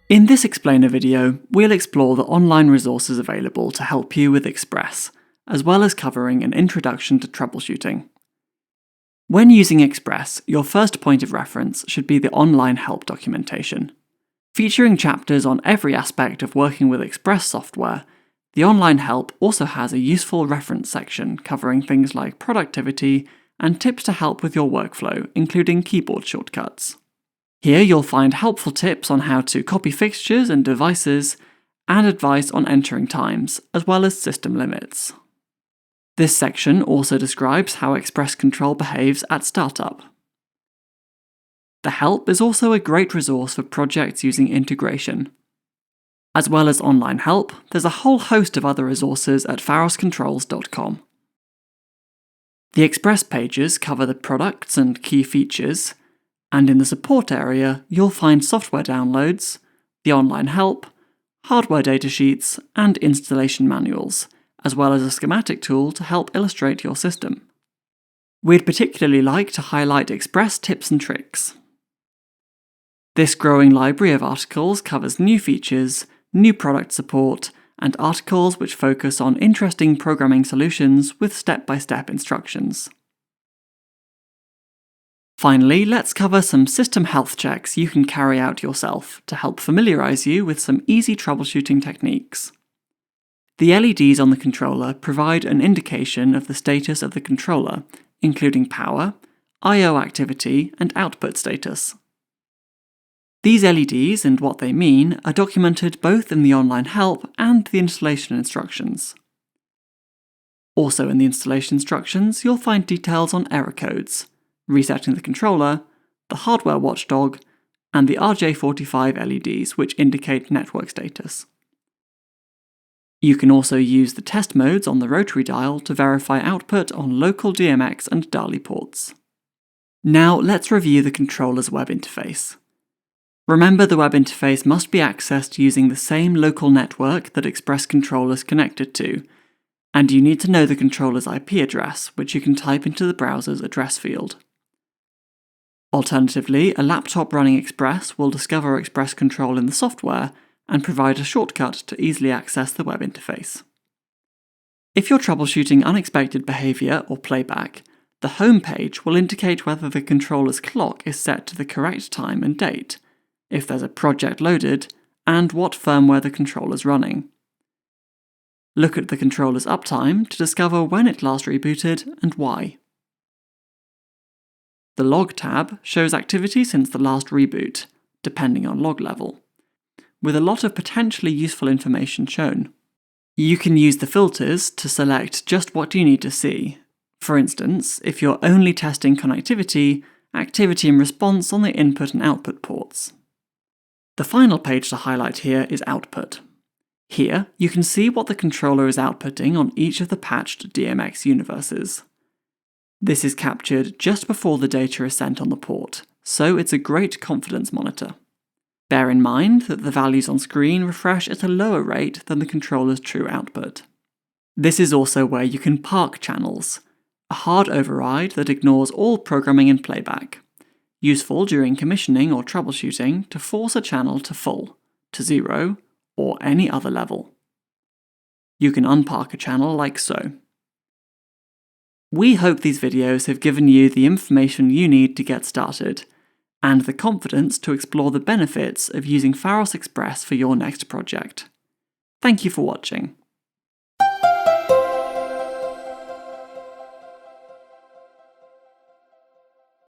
In this explainer video, we'll explore the online resources available to help you with Express, as well as covering an introduction to troubleshooting. When using Express, your first point of reference should be the online help documentation. Featuring chapters on every aspect of working with Express software, the online help also has a useful reference section covering things like productivity and tips to help with your workflow, including keyboard shortcuts. Here you'll find helpful tips on how to copy fixtures and devices, and advice on entering times, as well as system limits. This section also describes how Express Control behaves at startup. The help is also a great resource for projects using integration. As well as online help, there's a whole host of other resources at pharoscontrols.com. The Express pages cover the products and key features, and in the support area, you'll find software downloads, the online help, hardware datasheets, and installation manuals, as well as a schematic tool to help illustrate your system. We'd particularly like to highlight Express tips and tricks. This growing library of articles covers new features, new product support, and articles which focus on interesting programming solutions with step-by-step instructions. Finally, let's cover some system health checks you can carry out yourself to help familiarise you with some easy troubleshooting techniques. The LEDs on the controller provide an indication of the status of the controller, including power, I/O activity, and output status. These LEDs and what they mean are documented both in the online help and the installation instructions. Also in the installation instructions, you'll find details on error codes, resetting the controller, the hardware watchdog, and the RJ45 LEDs, which indicate network status. You can also use the test modes on the rotary dial to verify output on local DMX and DALI ports. Now let's review the controller's web interface. Remember, the web interface must be accessed using the same local network that Express Control is connected to, and you need to know the controller's IP address, which you can type into the browser's address field. Alternatively, a laptop running Express will discover Express Control in the software and provide a shortcut to easily access the web interface. If you're troubleshooting unexpected behaviour or playback, the home page will indicate whether the controller's clock is set to the correct time and date, if there's a project loaded, and what firmware the controller's running. Look at the controller's uptime to discover when it last rebooted and why. The Log tab shows activity since the last reboot, depending on log level, with a lot of potentially useful information shown. You can use the filters to select just what you need to see. For instance, if you're only testing connectivity, activity and response on the input and output ports. The final page to highlight here is Output. Here, you can see what the controller is outputting on each of the patched DMX universes. This is captured just before the data is sent on the port, so it's a great confidence monitor. Bear in mind that the values on screen refresh at a lower rate than the controller's true output. This is also where you can park channels, a hard override that ignores all programming and playback, useful during commissioning or troubleshooting to force a channel to full, to 0, or any other level. You can unpark a channel like so. We hope these videos have given you the information you need to get started, and the confidence to explore the benefits of using Pharos Express for your next project. Thank you for watching.